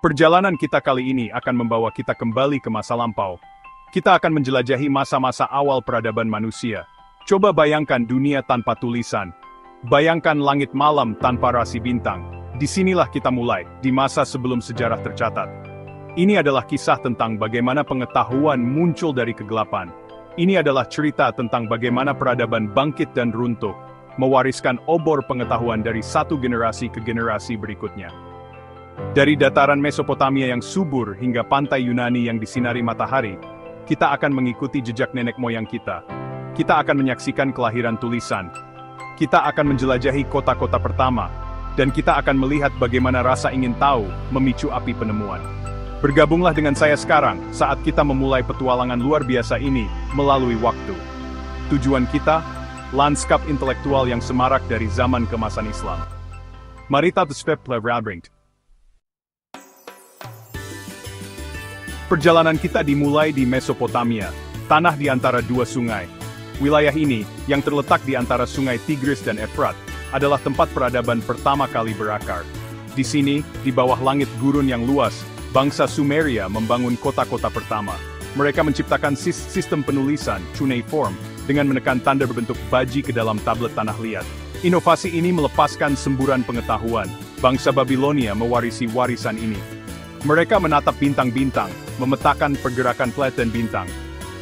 Perjalanan kita kali ini akan membawa kita kembali ke masa lampau. Kita akan menjelajahi masa-masa awal peradaban manusia. Coba bayangkan dunia tanpa tulisan. Bayangkan langit malam tanpa rasi bintang. Disinilah kita mulai, di masa sebelum sejarah tercatat. Ini adalah kisah tentang bagaimana pengetahuan muncul dari kegelapan. Ini adalah cerita tentang bagaimana peradaban bangkit dan runtuh, mewariskan obor pengetahuan dari satu generasi ke generasi berikutnya. Dari dataran Mesopotamia yang subur hingga pantai Yunani yang disinari matahari, kita akan mengikuti jejak nenek moyang kita. Kita akan menyaksikan kelahiran tulisan. Kita akan menjelajahi kota-kota pertama. Dan kita akan melihat bagaimana rasa ingin tahu memicu api penemuan. Bergabunglah dengan saya sekarang saat kita memulai petualangan luar biasa ini melalui waktu. Tujuan kita, lanskap intelektual yang semarak dari zaman kemasan Islam. Mari kita mulai. Perjalanan kita dimulai di Mesopotamia, tanah di antara dua sungai. Wilayah ini, yang terletak di antara sungai Tigris dan Efrat, adalah tempat peradaban pertama kali berakar. Di sini, di bawah langit gurun yang luas, bangsa Sumeria membangun kota-kota pertama. Mereka menciptakan sistem penulisan, cuneiform, dengan menekan tanda berbentuk baji ke dalam tablet tanah liat. Inovasi ini melepaskan semburan pengetahuan. Bangsa Babilonia mewarisi warisan ini. Mereka menatap bintang-bintang, memetakan pergerakan planet dan bintang.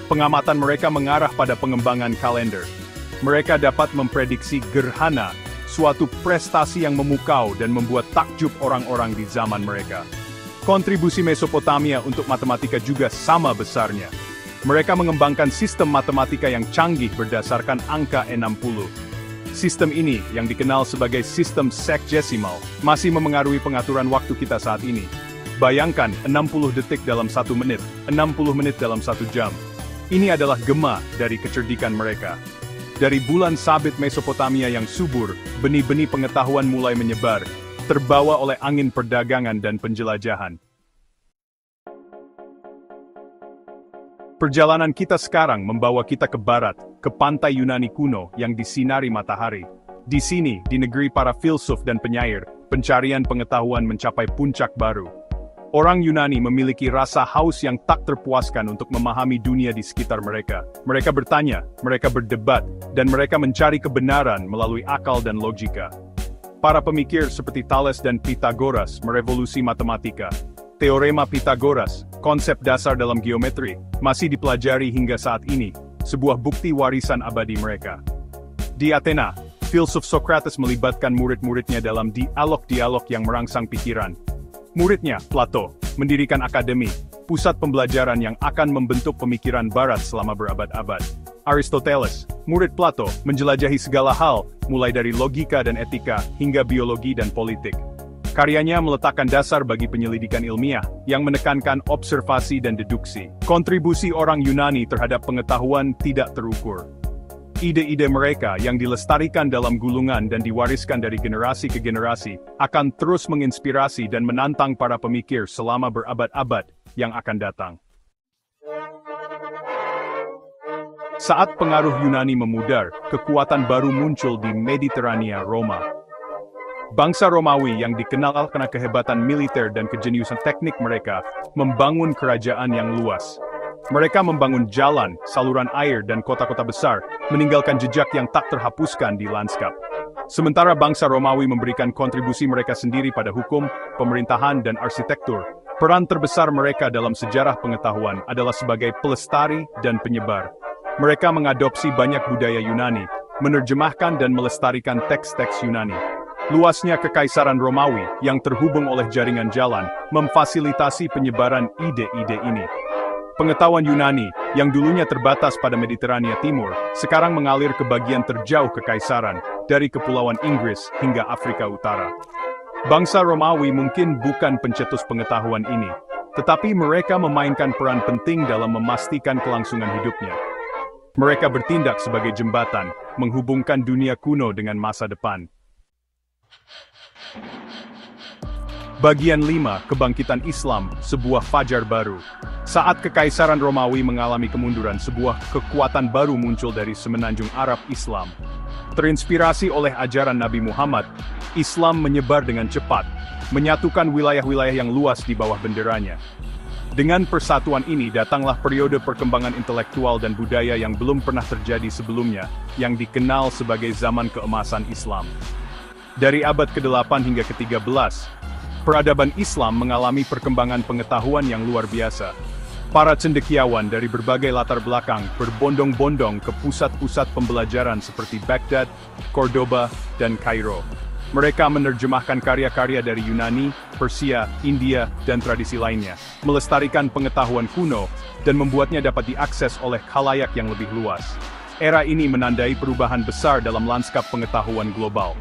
Pengamatan mereka mengarah pada pengembangan kalender. Mereka dapat memprediksi gerhana, suatu prestasi yang memukau dan membuat takjub orang-orang di zaman mereka. Kontribusi Mesopotamia untuk matematika juga sama besarnya. Mereka mengembangkan sistem matematika yang canggih berdasarkan angka 60. Sistem ini, yang dikenal sebagai sistem sexagesimal, masih memengaruhi pengaturan waktu kita saat ini. Bayangkan 60 detik dalam 1 menit, 60 menit dalam 1 jam. Ini adalah gema dari kecerdikan mereka. Dari bulan sabit Mesopotamia yang subur, benih-benih pengetahuan mulai menyebar, terbawa oleh angin perdagangan dan penjelajahan. Perjalanan kita sekarang membawa kita ke barat, ke pantai Yunani kuno yang disinari matahari. Di sini, di negeri para filsuf dan penyair, pencarian pengetahuan mencapai puncak baru. Orang Yunani memiliki rasa haus yang tak terpuaskan untuk memahami dunia di sekitar mereka. Mereka bertanya, mereka berdebat, dan mereka mencari kebenaran melalui akal dan logika. Para pemikir seperti Thales dan Pythagoras merevolusi matematika. Teorema Pythagoras, konsep dasar dalam geometri, masih dipelajari hingga saat ini, sebuah bukti warisan abadi mereka. Di Athena, filsuf Socrates melibatkan murid-muridnya dalam dialog-dialog yang merangsang pikiran. Muridnya, Plato, mendirikan akademi, pusat pembelajaran yang akan membentuk pemikiran barat selama berabad-abad. Aristoteles, murid Plato, menjelajahi segala hal, mulai dari logika dan etika, hingga biologi dan politik. Karyanya meletakkan dasar bagi penyelidikan ilmiah, yang menekankan observasi dan deduksi. Kontribusi orang Yunani terhadap pengetahuan tidak terukur. Ide-ide mereka yang dilestarikan dalam gulungan dan diwariskan dari generasi ke generasi, akan terus menginspirasi dan menantang para pemikir selama berabad-abad yang akan datang. Saat pengaruh Yunani memudar, kekuatan baru muncul di Mediterania, Roma. Bangsa Romawi yang dikenal karena kehebatan militer dan kejeniusan teknik mereka, membangun kerajaan yang luas. Mereka membangun jalan, saluran air dan kota-kota besar, meninggalkan jejak yang tak terhapuskan di lanskap. Sementara bangsa Romawi memberikan kontribusi mereka sendiri pada hukum, pemerintahan dan arsitektur, peran terbesar mereka dalam sejarah pengetahuan adalah sebagai pelestari dan penyebar. Mereka mengadopsi banyak budaya Yunani, menerjemahkan dan melestarikan teks-teks Yunani. Luasnya kekaisaran Romawi yang terhubung oleh jaringan jalan, memfasilitasi penyebaran ide-ide ini. Pengetahuan Yunani, yang dulunya terbatas pada Mediterania Timur, sekarang mengalir ke bagian terjauh kekaisaran, dari Kepulauan Inggris hingga Afrika Utara. Bangsa Romawi mungkin bukan pencetus pengetahuan ini, tetapi mereka memainkan peran penting dalam memastikan kelangsungan hidupnya. Mereka bertindak sebagai jembatan, menghubungkan dunia kuno dengan masa depan. Bagian 5, Kebangkitan Islam, sebuah fajar baru. Saat Kekaisaran Romawi mengalami kemunduran, sebuah kekuatan baru muncul dari semenanjung Arab Islam. Terinspirasi oleh ajaran Nabi Muhammad, Islam menyebar dengan cepat, menyatukan wilayah-wilayah yang luas di bawah benderanya. Dengan persatuan ini datanglah periode perkembangan intelektual dan budaya yang belum pernah terjadi sebelumnya, yang dikenal sebagai zaman keemasan Islam. Dari abad ke-8 hingga ke-13, peradaban Islam mengalami perkembangan pengetahuan yang luar biasa. Para cendekiawan dari berbagai latar belakang berbondong-bondong ke pusat-pusat pembelajaran seperti Baghdad, Cordoba, dan Kairo. Mereka menerjemahkan karya-karya dari Yunani, Persia, India, dan tradisi lainnya, melestarikan pengetahuan kuno, dan membuatnya dapat diakses oleh khalayak yang lebih luas. Era ini menandai perubahan besar dalam lanskap pengetahuan global.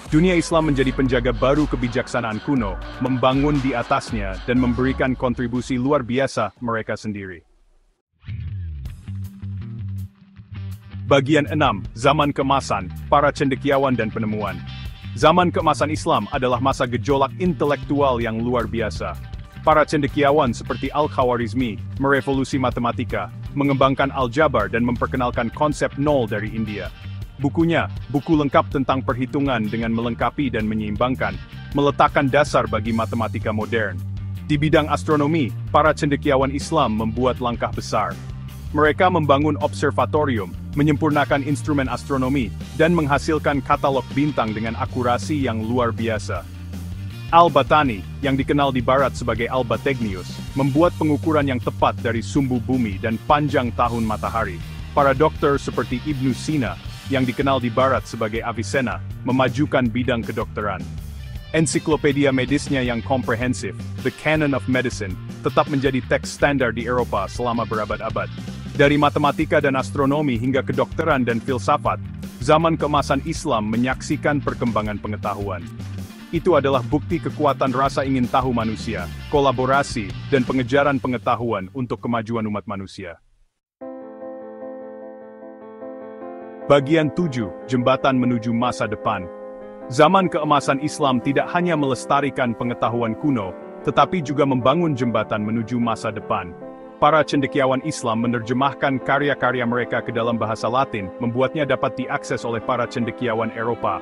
Dunia Islam menjadi penjaga baru kebijaksanaan kuno, membangun di atasnya, dan memberikan kontribusi luar biasa mereka sendiri. Bagian 6. Zaman Keemasan, Para Cendekiawan dan Penemuan. Zaman keemasan Islam adalah masa gejolak intelektual yang luar biasa. Para cendekiawan seperti Al-Khawarizmi merevolusi matematika, mengembangkan aljabar dan memperkenalkan konsep nol dari India. Bukunya, buku lengkap tentang perhitungan dengan melengkapi dan menyeimbangkan, meletakkan dasar bagi matematika modern. Di bidang astronomi, para cendekiawan Islam membuat langkah besar. Mereka membangun observatorium, menyempurnakan instrumen astronomi, dan menghasilkan katalog bintang dengan akurasi yang luar biasa. Al-Battani, yang dikenal di barat sebagai Al-Bategnius, membuat pengukuran yang tepat dari sumbu bumi dan panjang tahun matahari. Para dokter seperti Ibnu Sina, yang dikenal di barat sebagai Avicenna, memajukan bidang kedokteran. Ensiklopedia medisnya yang komprehensif, The Canon of Medicine, tetap menjadi teks standar di Eropa selama berabad-abad. Dari matematika dan astronomi hingga kedokteran dan filsafat, zaman keemasan Islam menyaksikan perkembangan pengetahuan. Itu adalah bukti kekuatan rasa ingin tahu manusia, kolaborasi, dan pengejaran pengetahuan untuk kemajuan umat manusia. Bagian 7. Jembatan menuju masa depan. Zaman keemasan Islam tidak hanya melestarikan pengetahuan kuno, tetapi juga membangun jembatan menuju masa depan. Para cendekiawan Islam menerjemahkan karya-karya mereka ke dalam bahasa Latin, membuatnya dapat diakses oleh para cendekiawan Eropa.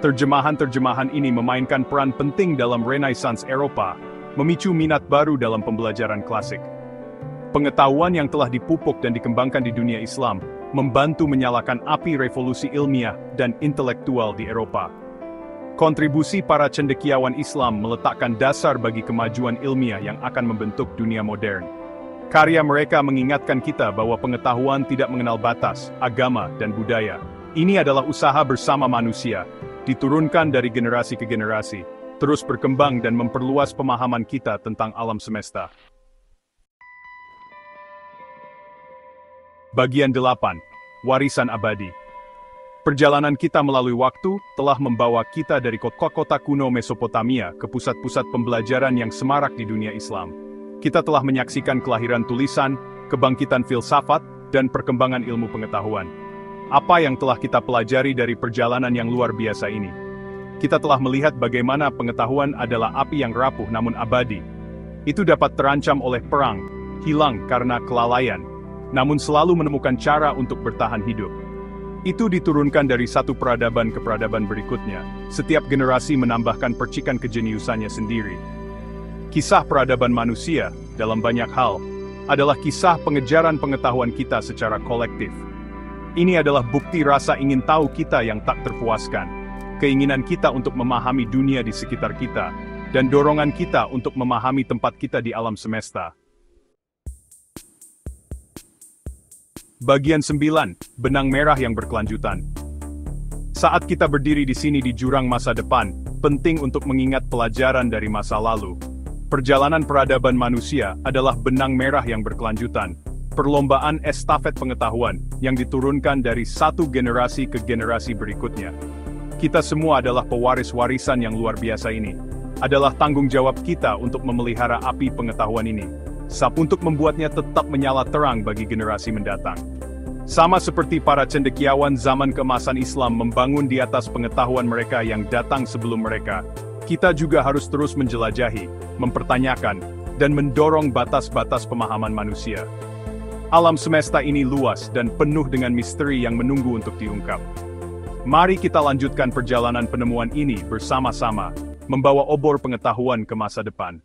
Terjemahan-terjemahan ini memainkan peran penting dalam Renaissance Eropa, memicu minat baru dalam pembelajaran klasik. Pengetahuan yang telah dipupuk dan dikembangkan di dunia Islam, membantu menyalakan api revolusi ilmiah dan intelektual di Eropa. Kontribusi para cendekiawan Islam meletakkan dasar bagi kemajuan ilmiah yang akan membentuk dunia modern. Karya mereka mengingatkan kita bahwa pengetahuan tidak mengenal batas, agama, dan budaya. Ini adalah usaha bersama manusia, diturunkan dari generasi ke generasi, terus berkembang dan memperluas pemahaman kita tentang alam semesta. Bagian 8. Warisan Abadi. Perjalanan kita melalui waktu telah membawa kita dari kota-kota kuno Mesopotamia ke pusat-pusat pembelajaran yang semarak di dunia Islam. Kita telah menyaksikan kelahiran tulisan, kebangkitan filsafat, dan perkembangan ilmu pengetahuan. Apa yang telah kita pelajari dari perjalanan yang luar biasa ini? Kita telah melihat bagaimana pengetahuan adalah api yang rapuh namun abadi. Itu dapat terancam oleh perang, hilang karena kelalaian, namun selalu menemukan cara untuk bertahan hidup. Itu diturunkan dari satu peradaban ke peradaban berikutnya. Setiap generasi menambahkan percikan kejeniusannya sendiri. Kisah peradaban manusia, dalam banyak hal, adalah kisah pengejaran pengetahuan kita secara kolektif. Ini adalah bukti rasa ingin tahu kita yang tak terpuaskan, keinginan kita untuk memahami dunia di sekitar kita, dan dorongan kita untuk memahami tempat kita di alam semesta. Bagian 9. Benang merah yang berkelanjutan. Saat kita berdiri di sini di jurang masa depan, penting untuk mengingat pelajaran dari masa lalu. Perjalanan peradaban manusia adalah benang merah yang berkelanjutan, perlombaan estafet pengetahuan yang diturunkan dari satu generasi ke generasi berikutnya. Kita semua adalah pewaris warisan yang luar biasa ini. Adalah tanggung jawab kita untuk memelihara api pengetahuan ini, untuk membuatnya tetap menyala terang bagi generasi mendatang. Sama seperti para cendekiawan zaman keemasan Islam membangun di atas pengetahuan mereka yang datang sebelum mereka, kita juga harus terus menjelajahi, mempertanyakan, dan mendorong batas-batas pemahaman manusia. Alam semesta ini luas dan penuh dengan misteri yang menunggu untuk diungkap. Mari kita lanjutkan perjalanan penemuan ini bersama-sama, membawa obor pengetahuan ke masa depan.